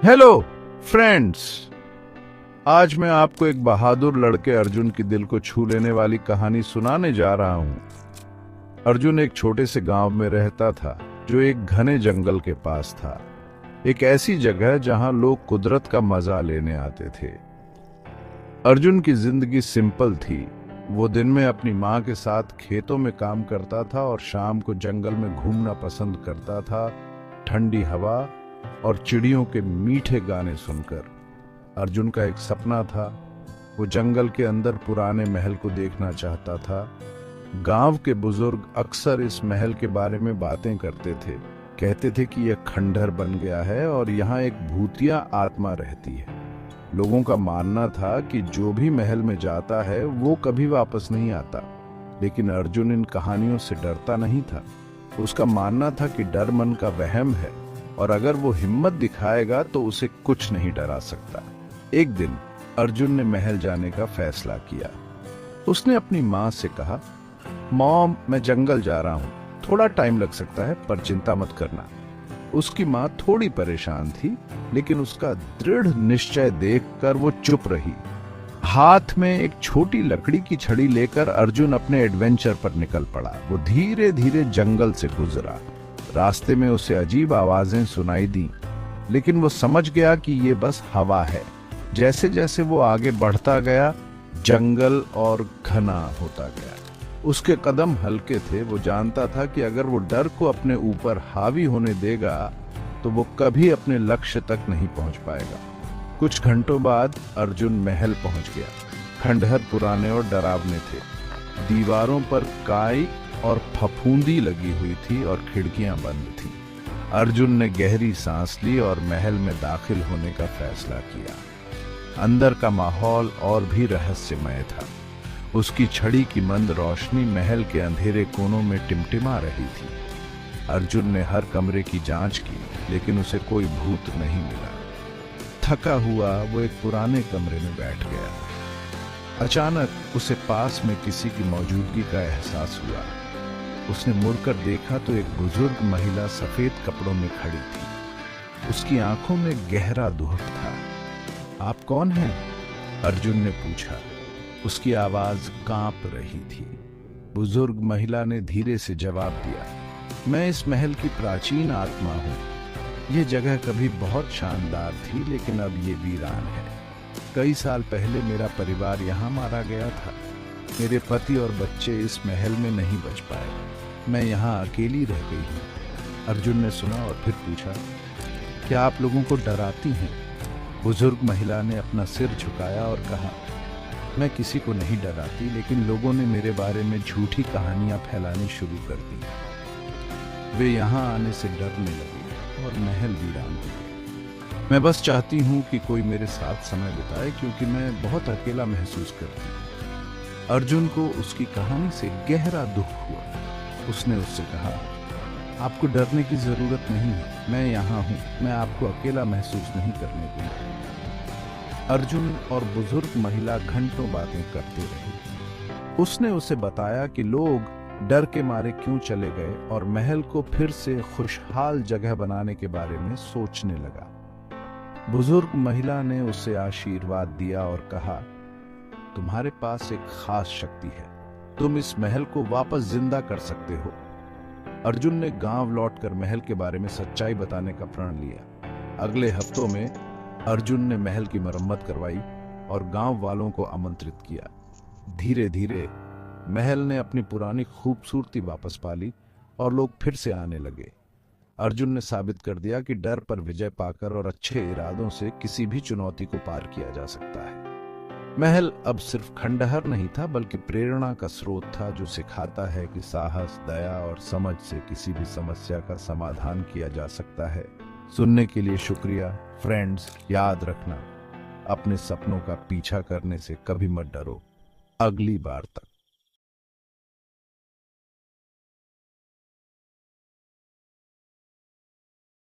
Hello friends, आज मैं आपको एक बहादुर लड़के अर्जुन की दिल को छू लेने वाली कहानी सुनाने जा रहा हूं। अर्जुन एक छोटे से गांव में रहता था जो एक घने जंगल के पास था। एक ऐसी जगह जहां लोग कुदरत का मजा लेने आते थे। अर्जुन की जिंदगी सिंपल थी। वो दिन में अपनी माँ के साथ खेतों में काम करता था और शाम को जंगल में घूमना पसंद करता था। ठंडी हवा और चिड़ियों के मीठे गाने सुनकर अर्जुन का एक सपना था। वो जंगल के अंदर पुराने महल को देखना चाहता था। गांव के बुजुर्ग अक्सर इस महल के बारे में बातें करते थे। कहते थे कि यह खंडहर बन गया है और यहाँ एक भूतिया आत्मा रहती है। लोगों का मानना था कि जो भी महल में जाता है वो कभी वापस नहीं आता। लेकिन अर्जुन इन कहानियों से डरता नहीं था। उसका मानना था कि डर मन का वहम है और अगर वो हिम्मत दिखाएगा तो उसे कुछ नहीं डरा सकता। एक दिन अर्जुन ने महल जाने का फैसला किया। उसने अपनी माँ से कहा, मॉम, मैं जंगल जा रहा हूँ, थोड़ा टाइम लग सकता है पर चिंता मत करना। उसकी माँ थोड़ी परेशान थी, लेकिन उसका दृढ़ निश्चय देखकर वो चुप रही। हाथ में एक छोटी लकड़ी की छड़ी लेकर अर्जुन अपने एडवेंचर पर निकल पड़ा। वो धीरे धीरे जंगल से गुजरा। रास्ते में उसे अजीब आवाजें सुनाई दी, लेकिन वो समझ गया कि ये बस हवा है। जैसे जैसे वो आगे बढ़ता गया, जंगल और घना होता गया। उसके कदम हल्के थे। वो जानता था कि अगर वो डर को अपने ऊपर हावी होने देगा तो वो कभी अपने लक्ष्य तक नहीं पहुंच पाएगा। कुछ घंटों बाद अर्जुन महल पहुंच गया। खंडहर पुराने और डरावने थे। दीवारों पर काई और फफूंदी लगी हुई थी और खिड़कियां बंद थी। अर्जुन ने गहरी सांस ली और महल में दाखिल होने का फैसला किया। अंदर का माहौल और भी रहस्यमय था। उसकी छड़ी की मंद रोशनी महल के अंधेरे कोनों में टिमटिमा रही थी। अर्जुन ने हर कमरे की जांच की, लेकिन उसे कोई भूत नहीं मिला। थका हुआ वो एक पुराने कमरे में बैठ गया। अचानक उसे पास में किसी की मौजूदगी का एहसास हुआ। उसने मुड़कर देखा तो एक बुजुर्ग महिला सफेद कपड़ों में खड़ी थी। उसकी आंखों में गहरा दुख था। आप कौन हैं? अर्जुन ने पूछा। उसकी आवाज कांप रही थी। बुजुर्ग महिला ने धीरे से जवाब दिया, मैं इस महल की प्राचीन आत्मा हूँ। ये जगह कभी बहुत शानदार थी, लेकिन अब ये वीरान है। कई साल पहले मेरा परिवार यहाँ मारा गया था। मेरे पति और बच्चे इस महल में नहीं बच पाए। मैं यहाँ अकेली रह गई हूँ। अर्जुन ने सुना और फिर पूछा, क्या आप लोगों को डराती हैं? बुजुर्ग महिला ने अपना सिर झुकाया और कहा, मैं किसी को नहीं डराती, लेकिन लोगों ने मेरे बारे में झूठी कहानियां फैलानी शुरू कर दी। वे यहाँ आने से डरने लगे और महल वीरान हो गया। मैं बस चाहती हूँ कि कोई मेरे साथ समय बिताए, क्योंकि मैं बहुत अकेला महसूस करती हूँ। अर्जुन को उसकी कहानी से गहरा दुख हुआ। उसने उससे कहा, आपको डरने की जरूरत नहीं है, मैं यहाँ हूँ। मैं आपको अकेला महसूस नहीं करने दूंगा। अर्जुन और बुजुर्ग महिला घंटों बातें करते रहे। उसने उसे बताया कि लोग डर के मारे क्यों चले गए और महल को फिर से खुशहाल जगह बनाने के बारे में सोचने लगा। बुजुर्ग महिला ने उसे आशीर्वाद दिया और कहा, तुम्हारे पास एक खास शक्ति है। तुम इस महल को वापस जिंदा कर सकते हो। अर्जुन ने गांव लौटकर महल के बारे में सच्चाई बताने का प्रण लिया। अगले हफ्तों में अर्जुन ने महल की मरम्मत करवाई और गांव वालों को आमंत्रित किया। धीरे धीरे महल ने अपनी पुरानी खूबसूरती वापस पा ली और लोग फिर से आने लगे। अर्जुन ने साबित कर दिया कि डर पर विजय पाकर और अच्छे इरादों से किसी भी चुनौती को पार किया जा सकता है। महल अब सिर्फ खंडहर नहीं था, बल्कि प्रेरणा का स्रोत था, जो सिखाता है कि साहस, दया और समझ से किसी भी समस्या का समाधान किया जा सकता है। सुनने के लिए शुक्रिया फ्रेंड्स। याद रखना, अपने सपनों का पीछा करने से कभी मत डरो। अगली बार तक।